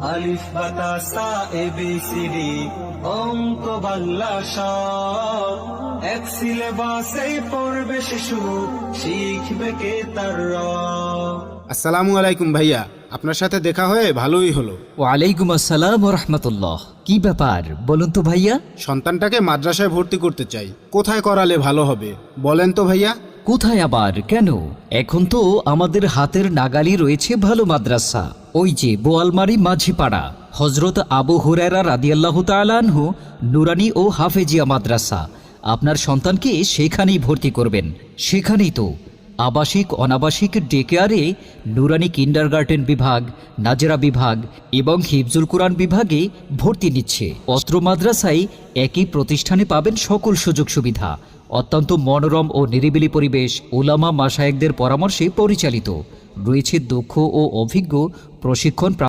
আলিফ বাতা সা এবিসিডি অঙ্ক বাংলা স এক সিলেবাসে পড়বে শিশু শিখবে কে তার র। আসসালামু আলাইকুম ভাইয়া, আপনার সাথে দেখা হয়ে ভালোই হলো। ওয়ালাইকুম আসসালাম ওয়া রাহমাতুল্লাহ। কি ব্যাপার বলুন তো ভাইয়া? সন্তানটাকে মাদ্রাসায় ভর্তি করতে চাই, কোথায় করালে ভালো হবে বলেন তো ভাইয়া? কোথায় আবার, কেন? এখন তো আমাদের হাতের নাগালি রয়েছে ভালো মাদ্রাসা। ওই যে বোয়ালমারি মাঝিপাড়া হজরত আবু হুরায়রা রাদিয়াল্লাহু তাআলা আনহু নুরানি ও হাফেজিয়া মাদ্রাসা। আপনার সন্তানকে সেখানেই ভর্তি করবেন। সেখানেই তো আবাসিক অনাবাসিক ডে কেয়ারে নুরানি কিন্ডারগার্টেন বিভাগ, নাজরা বিভাগ এবং হিফজুল কুরআন বিভাগে ভর্তি নিচ্ছে। অত্র মাদ্রাসায় একই প্রতিষ্ঠানে পাবেন সকল সুযোগ সুবিধা। অত্যন্ত মনোরম ও নিরিবিলি পরিবেশ, উলামা মাশায়েখদের পরামর্শে পরিচালিত। রয়েছে দক্ষ ও অভিজ্ঞ প্রশিক্ষণ